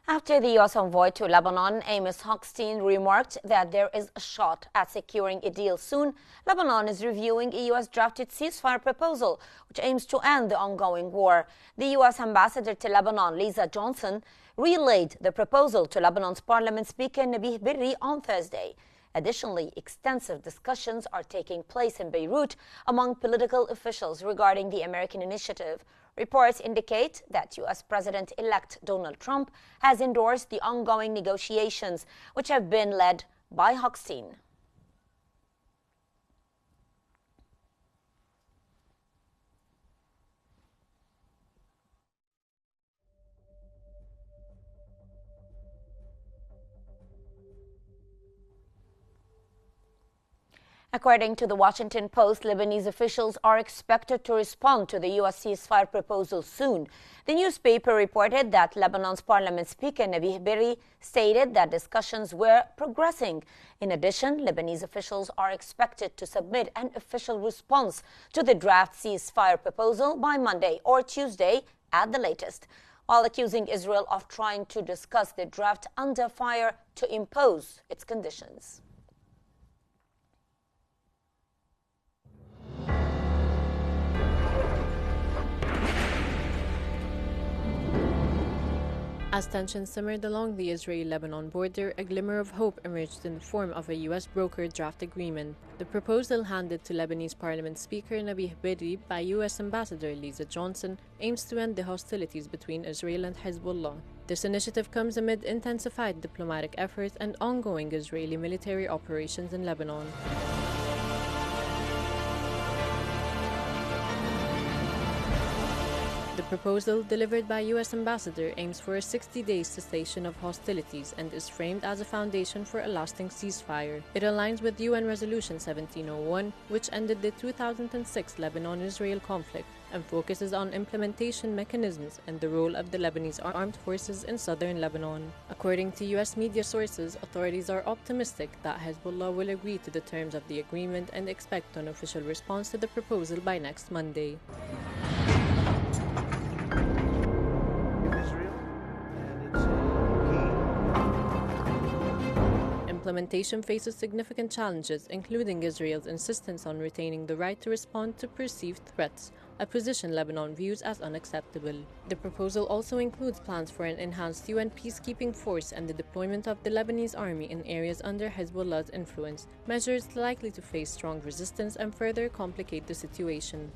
After the U.S. envoy to Lebanon, Amos Hochstein, remarked that there is a shot at securing a deal soon, Lebanon is reviewing a U.S.-drafted ceasefire proposal, which aims to end the ongoing war. The U.S. ambassador to Lebanon, Lisa Johnson, relayed the proposal to Lebanon's parliament speaker, Nabih Berri, on Thursday. Additionally, extensive discussions are taking place in Beirut among political officials regarding the American initiative. Reports indicate that U.S. President-elect Donald Trump has endorsed the ongoing negotiations, which have been led by Hochstein. According to the Washington Post, Lebanese officials are expected to respond to the U.S. ceasefire proposal soon. The newspaper reported that Lebanon's parliament speaker, Nabih Berri, stated that discussions were progressing. In addition, Lebanese officials are expected to submit an official response to the draft ceasefire proposal by Monday or Tuesday at the latest, while accusing Israel of trying to discuss the draft under fire to impose its conditions. As tensions simmered along the Israel-Lebanon border, a glimmer of hope emerged in the form of a U.S.-brokered draft agreement. The proposal handed to Lebanese Parliament Speaker Nabih Berri by U.S. Ambassador Lisa Johnson aims to end the hostilities between Israel and Hezbollah. This initiative comes amid intensified diplomatic efforts and ongoing Israeli military operations in Lebanon. The proposal, delivered by U.S. Ambassador, aims for a 60-day cessation of hostilities and is framed as a foundation for a lasting ceasefire. It aligns with UN Resolution 1701, which ended the 2006 Lebanon-Israel conflict, and focuses on implementation mechanisms and the role of the Lebanese armed forces in southern Lebanon. According to U.S. media sources, authorities are optimistic that Hezbollah will agree to the terms of the agreement and expect an official response to the proposal by next Monday. Implementation faces significant challenges, including Israel's insistence on retaining the right to respond to perceived threats, a position Lebanon views as unacceptable. The proposal also includes plans for an enhanced UN peacekeeping force and the deployment of the Lebanese army in areas under Hezbollah's influence, measures likely to face strong resistance and further complicate the situation.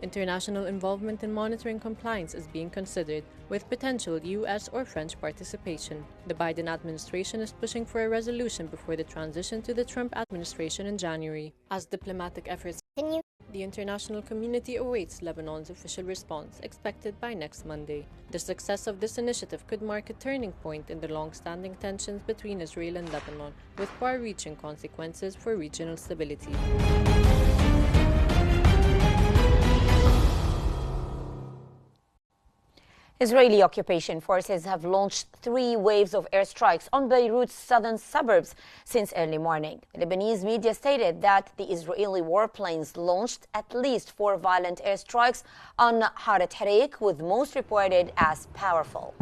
International involvement in monitoring compliance is being considered, with potential U.S. or French participation. The Biden administration is pushing for a resolution before the transition to the Trump administration in January. As diplomatic efforts continue, the international community awaits Lebanon's official response, expected by next Monday. The success of this initiative could mark a turning point in the long-standing tensions between Israel and Lebanon, with far-reaching consequences for regional stability. Israeli occupation forces have launched 3 waves of airstrikes on Beirut's southern suburbs since early morning. Lebanese media stated that the Israeli warplanes launched at least 4 violent airstrikes on Haret Hareik, with most reported as powerful.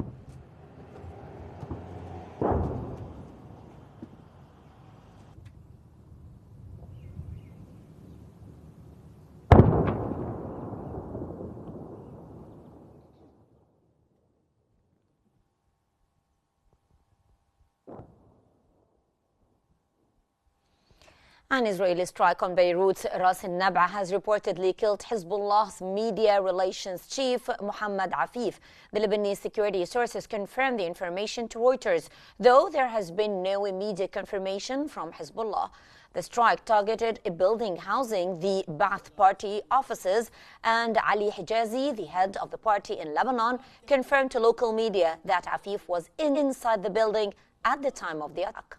An Israeli strike on Beirut's Ras al-Nab'a has reportedly killed Hezbollah's media relations chief, Mohammed Afif. The Lebanese security sources confirmed the information to Reuters, though there has been no immediate confirmation from Hezbollah. The strike targeted a building housing the Ba'ath Party offices, and Ali Hijazi, the head of the party in Lebanon, confirmed to local media that Afif was inside the building at the time of the attack.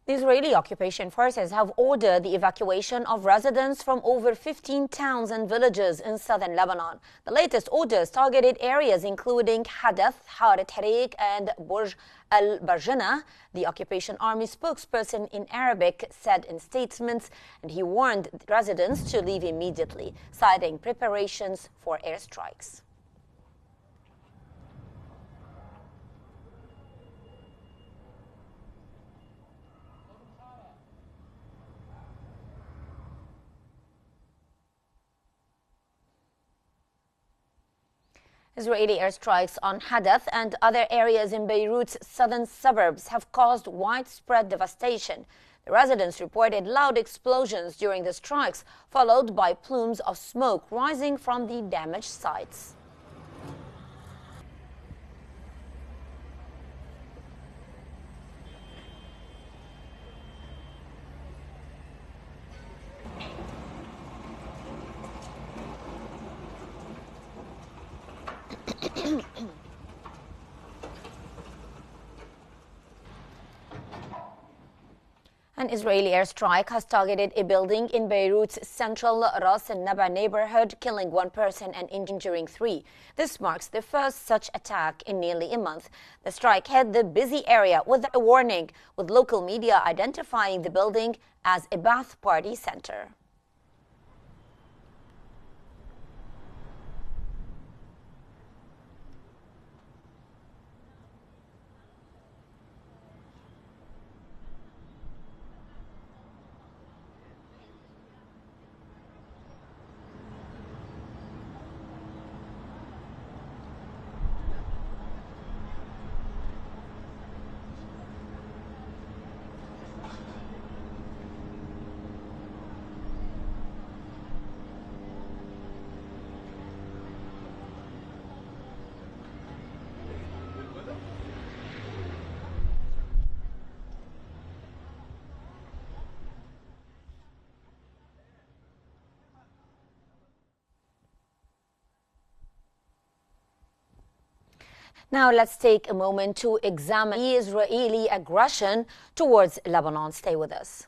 The Israeli occupation forces have ordered the evacuation of residents from over 15 towns and villages in southern Lebanon. The latest orders targeted areas including Hadath, Haret Harik, and Burj al-Barjana. The occupation army spokesperson in Arabic said in statements, and he warned residents to leave immediately, citing preparations for airstrikes. Israeli airstrikes on Hadath and other areas in Beirut's southern suburbs have caused widespread devastation. The residents reported loud explosions during the strikes, followed by plumes of smoke rising from the damaged sites. An Israeli airstrike has targeted a building in Beirut's central Ras al-Naba neighborhood, killing one person and injuring three. This marks the first such attack in nearly a month. The strike hit the busy area with a warning, with local media identifying the building as a bath party center. Now let's take a moment to examine Israeli aggression towards Lebanon. Stay with us.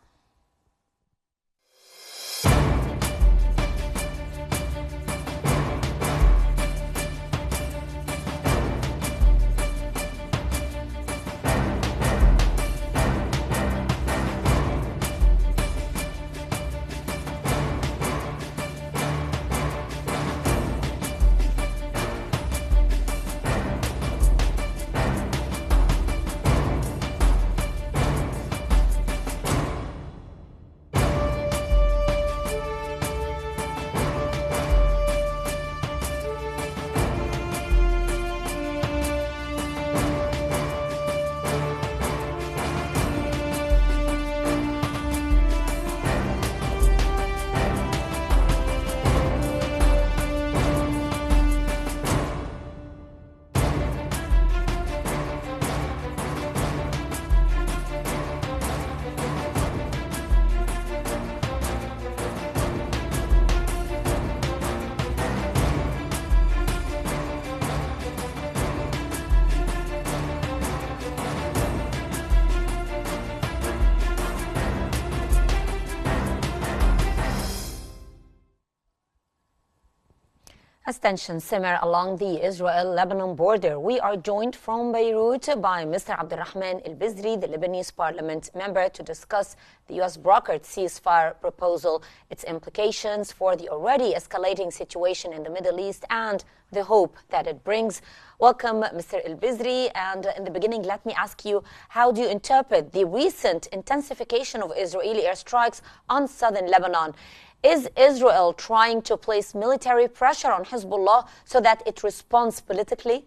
As tensions simmer along the Israel-Lebanon border, we are joined from Beirut by Mr. Abdulrahman El-Bizri, the Lebanese parliament member, to discuss the U.S. brokered ceasefire proposal, its implications for the already escalating situation in the Middle East, and the hope that it brings. Welcome, Mr. El-Bizri. And in the beginning, let me ask you, how do you interpret the recent intensification of Israeli airstrikes on southern Lebanon? Is Israel trying to place military pressure on Hezbollah so that it responds politically?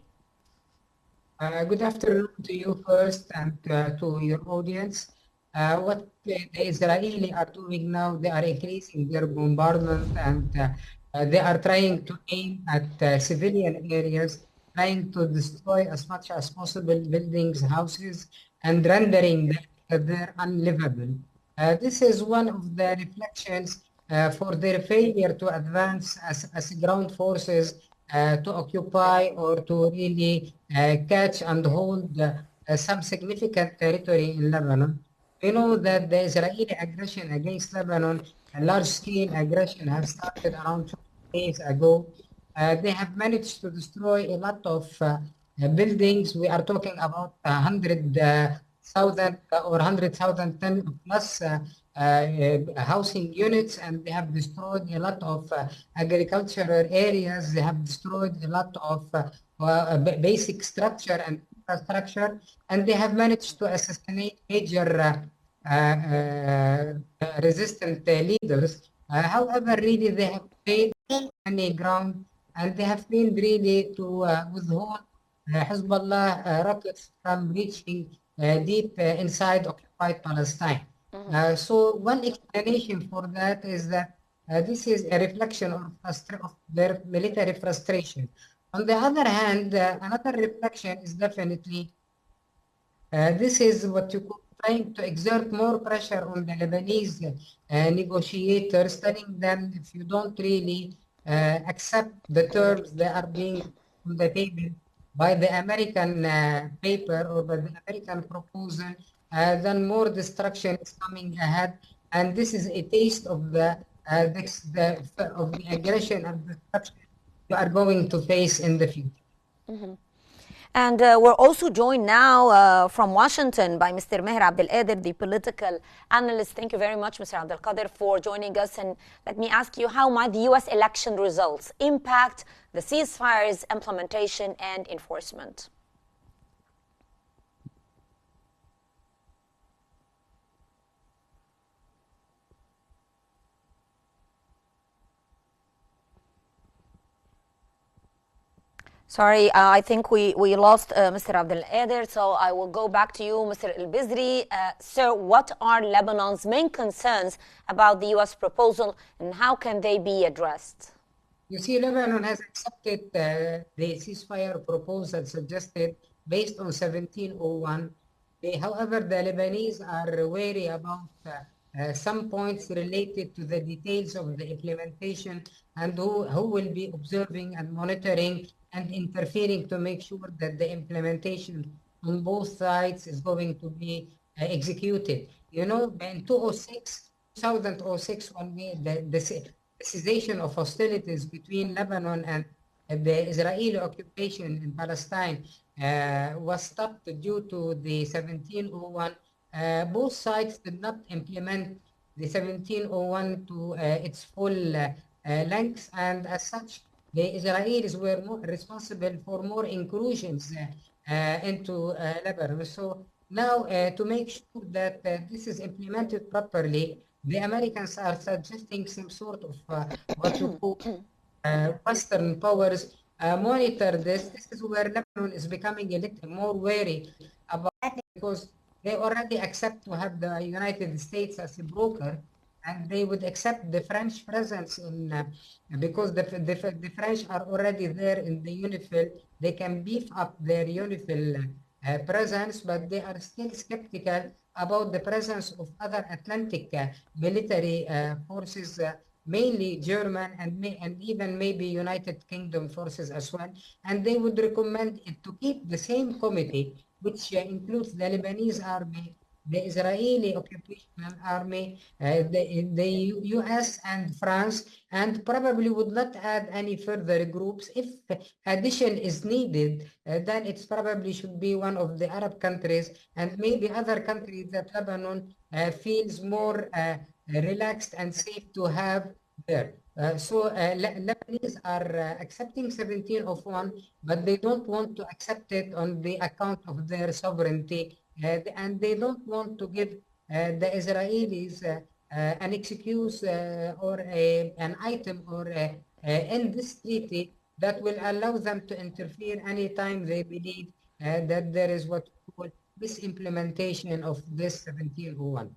Good afternoon to you first and to your audience. What the Israelis are doing now, they are increasing their bombardment and they are trying to aim at civilian areas, trying to destroy as much as possible buildings, houses, and rendering them unlivable. This is one of the reflections for their failure to advance as ground forces to occupy or to really catch and hold some significant territory in Lebanon. We know that the Israeli aggression against Lebanon, a large-scale aggression, has started around 2 days ago. They have managed to destroy a lot of buildings. We are talking about 100,000 or 100,000 plus housing units, and they have destroyed a lot of agricultural areas. They have destroyed a lot of basic structure and infrastructure, and they have managed to assassinate major resistant leaders. However, really, they have failed any ground, and they have failed really to withhold Hezbollah rockets from reaching deep inside occupied Palestine. So one explanation for that is that this is a reflection of their military frustration. On the other hand, another reflection is definitely this is what you call trying to exert more pressure on the Lebanese negotiators, telling them if you don't really accept the terms that are being on the table by the American paper or by the American proposal, then more destruction is coming ahead. And this is a taste of of the aggression and destruction you are going to face in the future. And we're also joined now from Washington by Mr. Meher Abdel the political analyst. Thank you very much, Mr. Abdel for joining us. And let me ask you, how might the U.S. election results impact the ceasefire's implementation and enforcement? Sorry, I think we lost Mr. Abdel so I will go back to you, Mr. El-Bizri. Sir, what are Lebanon's main concerns about the U.S. proposal and how can they be addressed? You see, Lebanon has accepted the ceasefire proposal suggested based on 1701. However, the Lebanese are wary about some points related to the details of the implementation and who will be observing and monitoring and interfering to make sure that the implementation on both sides is going to be executed. You know, in 2006, when the cessation of hostilities between Lebanon and the Israeli occupation in Palestine was stopped due to the 1701. Both sides did not implement the 1701 to its full length, and as such, the Israelis were responsible for more incursions into Lebanon. So now, to make sure that this is implemented properly, the Americans are suggesting some sort of what you call Western powers monitor this. This is where Lebanon is becoming a little more wary about it because they already accept to have the United States as a broker, and they would accept the French presence in because the French are already there in the UNIFIL. They can beef up their UNIFIL presence, but they are still skeptical about the presence of other Atlantic military forces, mainly German and even maybe United Kingdom forces as well. And they would recommend it to keep the same committee, which includes the Lebanese army, the Israeli occupational army, the US and France, and probably would not add any further groups. If addition is needed, then it probably should be one of the Arab countries and maybe other countries that Lebanon feels more relaxed and safe to have there. Lebanese are accepting 1701, but they don't want to accept it on the account of their sovereignty, and they don't want to give the Israelis an excuse or an item or in this treaty that will allow them to interfere anytime they believe that there is what we call misimplementation of this 1701.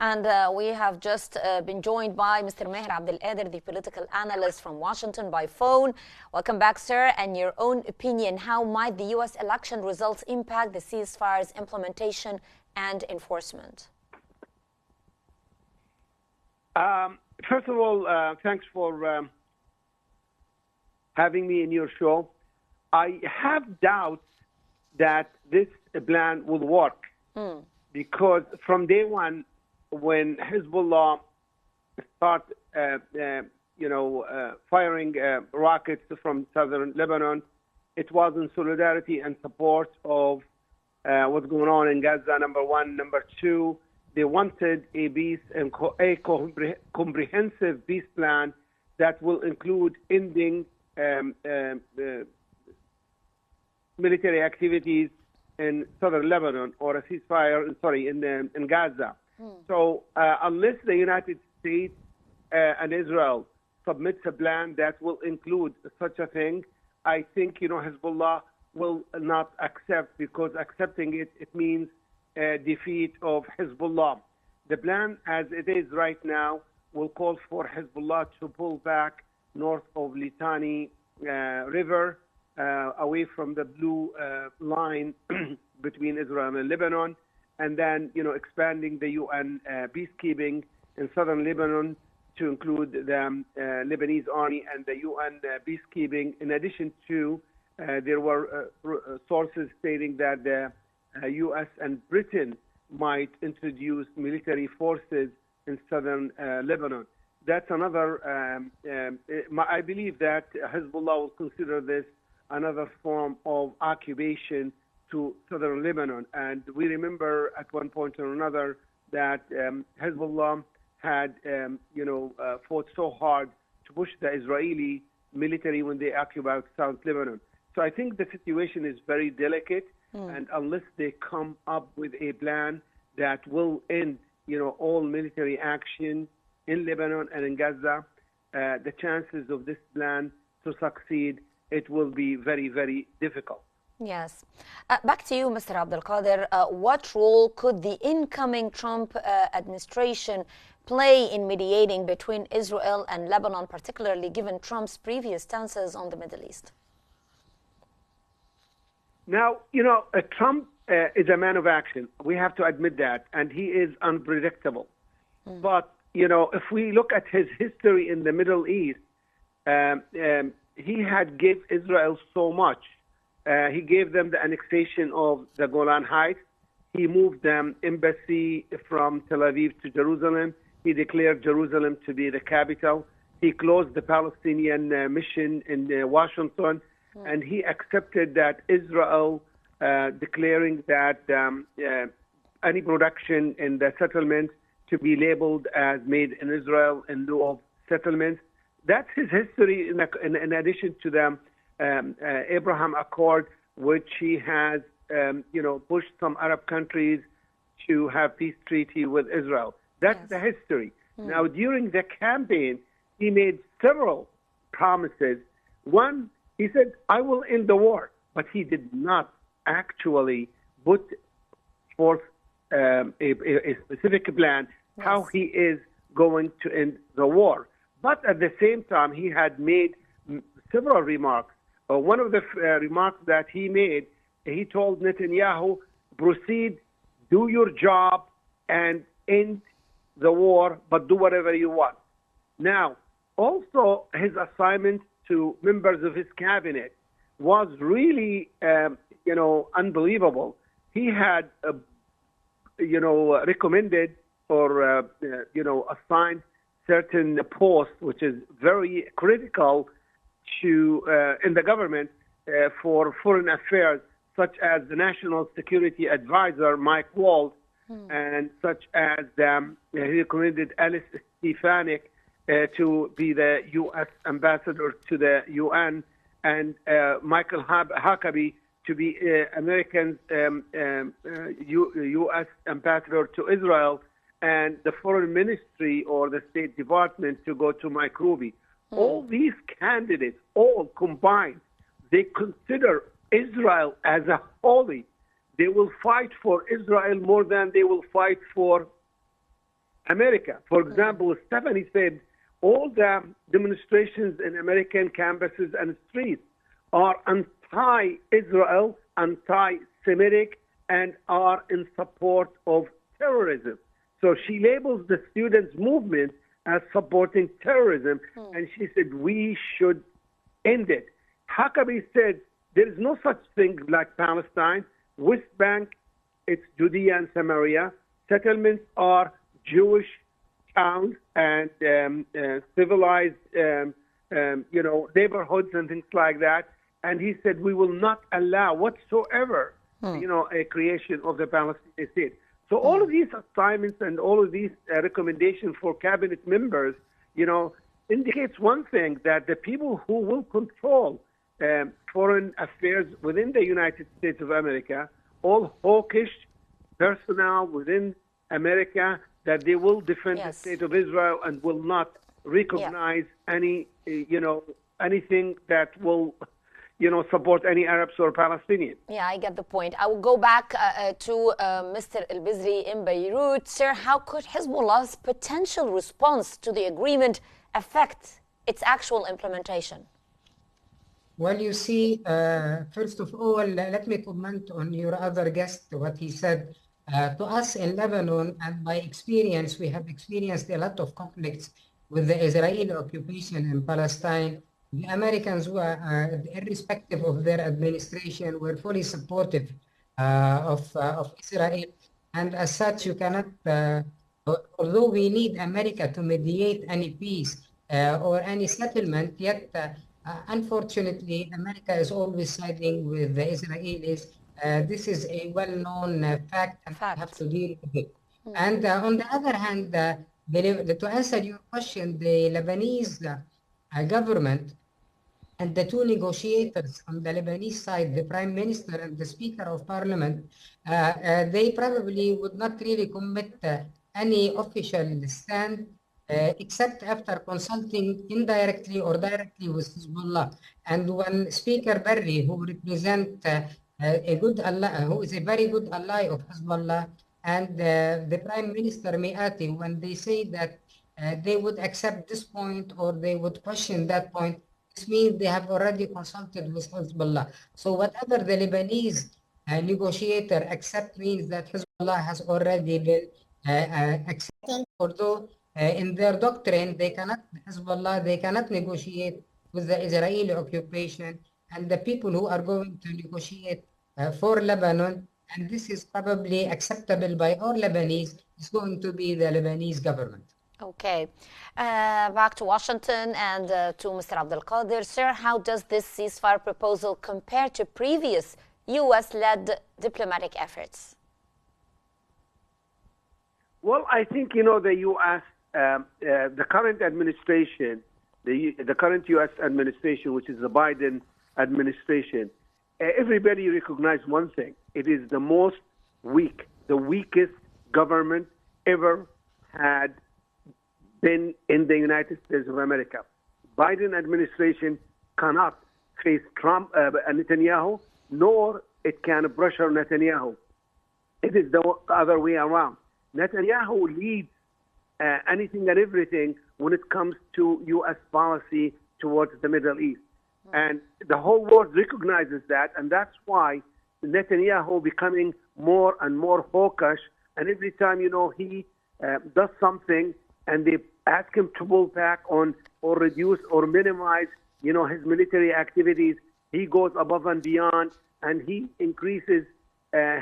And we have just been joined by Mr. Meher Abdel the political analyst from Washington by phone. Welcome back, sir. And your own opinion, how might the U.S. election results impact the ceasefire's implementation and enforcement? First of all, thanks for having me in your show. I have doubts that this plan will work. because from day one, when Hezbollah start, firing rockets from southern Lebanon, it was in solidarity and support of what's going on in Gaza, number one. Number two, they wanted a peace and a comprehensive peace plan that will include ending military activities in southern Lebanon, or a ceasefire, in Gaza. So unless the United States and Israel submits a plan that will include such a thing, I think, Hezbollah will not accept, because accepting it means defeat of Hezbollah. The plan as it is right now will call for Hezbollah to pull back north of Litani River, away from the blue line between Israel and Lebanon, and then, expanding the UN peacekeeping in southern Lebanon to include the Lebanese army and the UN peacekeeping. In addition to, there were sources stating that the U.S. and Britain might introduce military forces in southern Lebanon. That's another, I believe that Hezbollah will consider this another form of occupation to southern Lebanon. And we remember at one point or another that Hezbollah had, fought so hard to push the Israeli military when they occupied South Lebanon. So I think the situation is very delicate, and unless they come up with a plan that will end, all military action in Lebanon and in Gaza, the chances of this plan to succeed, it will be very, very difficult. Yes. Back to you, Mr. Abdelkader. What role could the incoming Trump administration play in mediating between Israel and Lebanon, particularly given Trump's previous stances on the Middle East? Now, Trump is a man of action. We have to admit that, and he is unpredictable. But, if we look at his history in the Middle East, he had gave Israel so much. He gave them the annexation of the Golan Heights. He moved them embassy from Tel Aviv to Jerusalem. He declared Jerusalem to be the capital. He closed the Palestinian mission in Washington, and he accepted that Israel, declaring that any production in the settlement to be labeled as made in Israel in lieu of settlements. That's his history in addition to the Abraham Accord, which he has, pushed some Arab countries to have peace treaty with Israel. That's the history. Now, during the campaign, he made several promises. One, he said, I will end the war, but he did not actually put forth a specific plan how he is going to end the war. But at the same time, he had made several remarks. One of the remarks that he made, he told Netanyahu, proceed, do your job, and end the war, but do whatever you want. Now, also his assignment to members of his cabinet was really, unbelievable. He had, recommended or, assigned certain posts, which is very critical to in the government for foreign affairs, such as the National Security Advisor, Mike Waltz, and such as he recommended Alice Stefanik to be the U.S. ambassador to the UN, and Michael Huckabee to be American U.S. ambassador to Israel, and the foreign ministry or the State Department to go to Mike Ruby. All these candidates, all combined, they consider Israel as a holy. They will fight for Israel more than they will fight for America. For example, Stephanie said all the demonstrations in American campuses and streets are anti-Israel, anti-Semitic, and are in support of terrorism. So she labels the students' movement as supporting terrorism, and she said we should end it. Huckabee said there is no such thing like Palestine. West Bank it's Judea and Samaria. Settlements are Jewish towns and civilized, neighborhoods and things like that. And he said, we will not allow whatsoever, a creation of the Palestinian state. So all of these assignments and all of these recommendations for cabinet members, indicates one thing, that the people who will control foreign affairs within the United States of America, all hawkish personnel within America, that they will defend the state of Israel and will not recognize any, anything that will, support any Arabs or Palestinians. Yeah, I get the point. I will go back to Mr. El-Bizri in Beirut. Sir, how could Hezbollah's potential response to the agreement affect its actual implementation? Well, you see, first of all, let me comment on your other guest, what he said. To us in Lebanon, and by experience, we have experienced a lot of conflicts with the Israeli occupation in Palestine. The Americans were, irrespective of their administration, were fully supportive of Israel. And as such, you cannot, although we need America to mediate any peace or any settlement, yet unfortunately, America is always siding with the Israelis. This is a well-known fact, and we have to deal with it. And on the other hand, to answer your question, the Lebanese government and the two negotiators on the Lebanese side, the Prime Minister and the Speaker of Parliament, they probably would not really commit any official stand except after consulting indirectly or directly with Hezbollah. And when Speaker Barry, who represents a good ally, who is a very good ally of Hezbollah, and the Prime Minister Miati, when they say that they would accept this point or they would question that point, this means they have already consulted with Hezbollah. So whatever the Lebanese negotiator accept means that Hezbollah has already been accepted, although in their doctrine, Hezbollah, they cannot negotiate with the Israeli occupation, and the people who are going to negotiate for Lebanon, and this is probably acceptable by all Lebanese, is going to be the Lebanese government. Okay. Back to Washington and to Mr. Abdelkader. Sir, how does this ceasefire proposal compare to previous U.S.-led diplomatic efforts? Well, I think, the U.S., the current administration, the current U.S. administration, which is the Biden administration, everybody recognizes one thing. It is the weakest government ever had been in the United States of America. Biden administration cannot face Trump, Netanyahu, nor it can pressure Netanyahu. It is the other way around. Netanyahu leads anything and everything when it comes to U.S. policy towards the Middle East. And the whole world recognizes that, and that's why Netanyahu becoming more and more hawkish, and every time, he does something and they ask him to pull back on or reduce or minimize, his military activities, he goes above and beyond, and he increases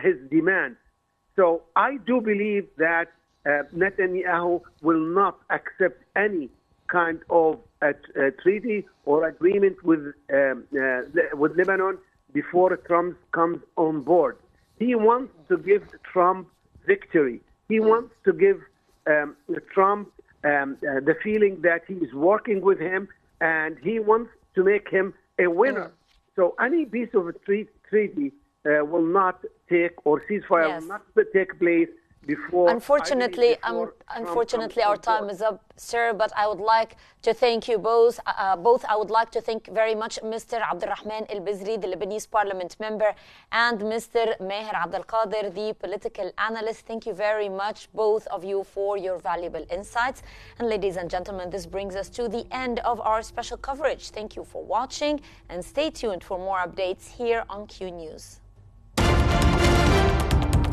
his demands. So I do believe that Netanyahu will not accept any kind of a treaty or agreement with Lebanon before Trump comes on board. He wants to give Trump victory. He wants to give Trump the feeling that he is working with him, and he wants to make him a winner. So any piece of a treaty will not take, or ceasefire will not take place before. Unfortunately, our time is up, sir. But I would like to thank you both. I would like to thank very much Mr. Abdulrahman El-Bizri, the Lebanese Parliament member, and Mr. Maher Abdelkader, the political analyst. Thank you very much, both of you, for your valuable insights. And ladies and gentlemen, this brings us to the end of our special coverage. Thank you for watching, and stay tuned for more updates here on Q News.